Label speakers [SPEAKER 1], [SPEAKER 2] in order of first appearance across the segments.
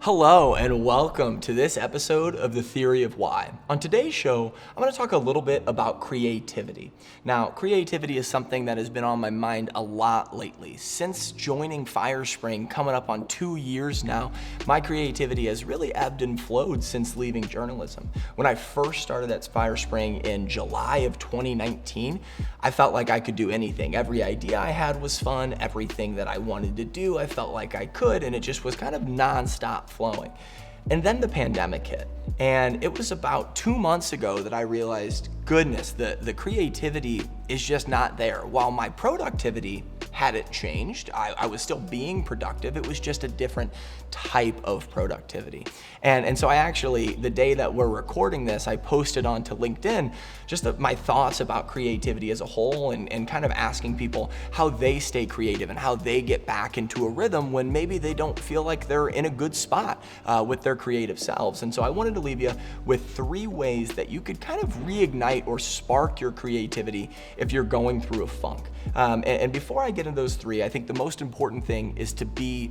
[SPEAKER 1] Hello and welcome to this episode of The Theory of Why. On today's show, I'm going to talk a little bit about creativity. Now, creativity is something that has been on my mind a lot lately. Since joining Firespring, coming up on 2 years now, my creativity has really ebbed and flowed since leaving journalism. When I first started at Firespring in July of 2019, I felt like I could do anything. Every idea I had was fun, everything that I wanted to do, I felt like I could, and it just was kind of nonstop flowing. And then the pandemic hit. And it was about 2 months ago that I realized, goodness, the creativity is just not there. While my productivity hadn't changed, I was still being productive. It was just a different type of productivity. And so I actually, the day that we're recording this, I posted onto LinkedIn just my thoughts about creativity as a whole and kind of asking people how they stay creative and how they get back into a rhythm when maybe they don't feel like they're in a good spot with their creative selves. And so I wanted to leave you with 3 ways that you could kind of reignite or spark your creativity if you're going through a funk. And before I get into those 3, I think the most important thing is to be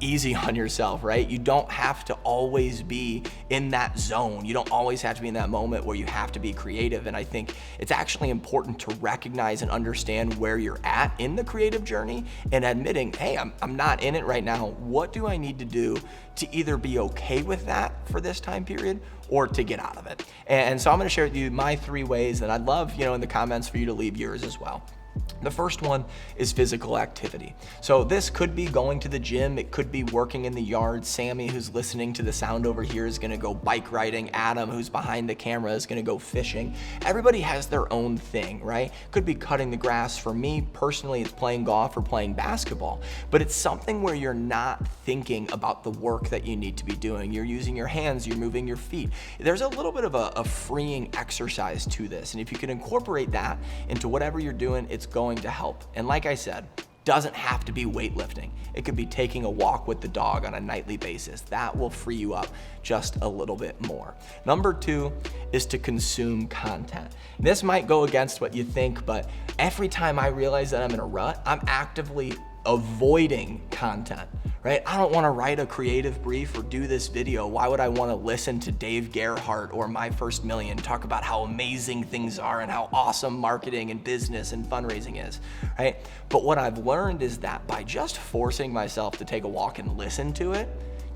[SPEAKER 1] easy on yourself, right? You don't have to always be in that zone. You don't always have to be in that moment where you have to be creative. And I think it's actually important to recognize and understand where you're at in the creative journey and admitting, hey, I'm not in it right now. What do I need to do to either be okay with that for this time period or to get out of it? And so I'm gonna share with you my 3 ways, and I'd love, in the comments for you to leave yours as well. The first one is physical activity. So this could be going to the gym, it could be working in the yard. Sammy, who's listening to the sound over here, is gonna go bike riding. Adam, who's behind the camera, is gonna go fishing. Everybody has their own thing, right? Could be cutting the grass. For me, personally, it's playing golf or playing basketball. But it's something where you're not thinking about the work that you need to be doing. You're using your hands, you're moving your feet. There's a little bit of a freeing exercise to this. And if you can incorporate that into whatever you're doing, it's going to help. And like I said, doesn't have to be weightlifting. It could be taking a walk with the dog on a nightly basis. That will free you up just a little bit more. Number 2 is to consume content. This might go against what you think, but every time I realize that I'm in a rut, I'm actively avoiding content, right? I don't want to write a creative brief or do this video. Why would I want to listen to Dave Gerhardt or My First Million talk about how amazing things are and how awesome marketing and business and fundraising is, right? But what I've learned is that by just forcing myself to take a walk and listen to it,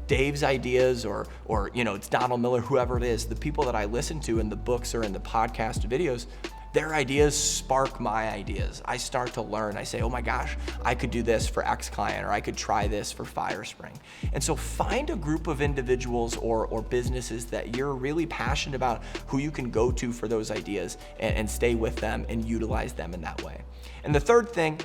[SPEAKER 1] Dave's ideas or it's Donald Miller, whoever it is, the people that I listen to in the books or in the podcast videos, their ideas spark my ideas. I start to learn. I say, oh my gosh, I could do this for X client, or I could try this for Firespring. And so find a group of individuals or businesses that you're really passionate about, who you can go to for those ideas and stay with them and utilize them in that way. And the third thing,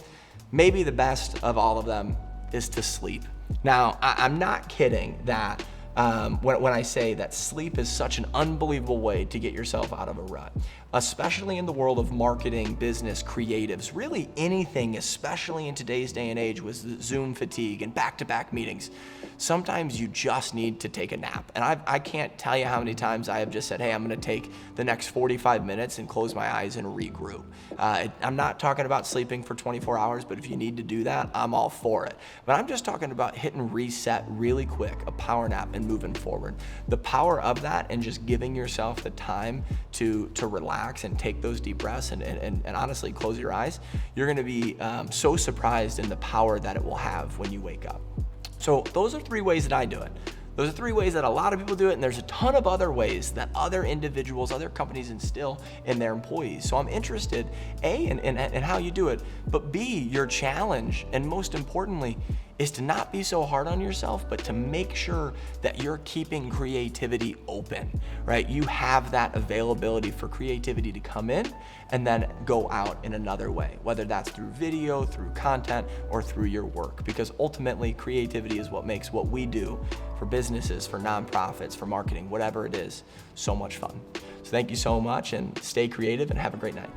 [SPEAKER 1] maybe the best of all of them, is to sleep. Now, I'm not kidding that when I say that sleep is such an unbelievable way to get yourself out of a rut, especially in the world of marketing, business, creatives, really anything, especially in today's day and age with Zoom fatigue and back-to-back meetings. Sometimes you just need to take a nap. And I can't tell you how many times I have just said, hey, I'm gonna take the next 45 minutes and close my eyes and regroup. I'm not talking about sleeping for 24 hours, but if you need to do that, I'm all for it. But I'm just talking about hitting reset really quick, a power nap, and moving forward. The power of that and just giving yourself the time to relax and take those deep breaths and honestly close your eyes, you're gonna be so surprised in the power that it will have when you wake up. So those are 3 ways that I do it. Those are 3 ways that a lot of people do it, and there's a ton of other ways that other individuals, other companies instill in their employees. So I'm interested, A, in how you do it, but B, your challenge, and most importantly, is to not be so hard on yourself, but to make sure that you're keeping creativity open, right? You have that availability for creativity to come in and then go out in another way, whether that's through video, through content, or through your work, because ultimately creativity is what makes what we do for businesses, for nonprofits, for marketing, whatever it is, so much fun. So thank you so much, and stay creative and have a great night.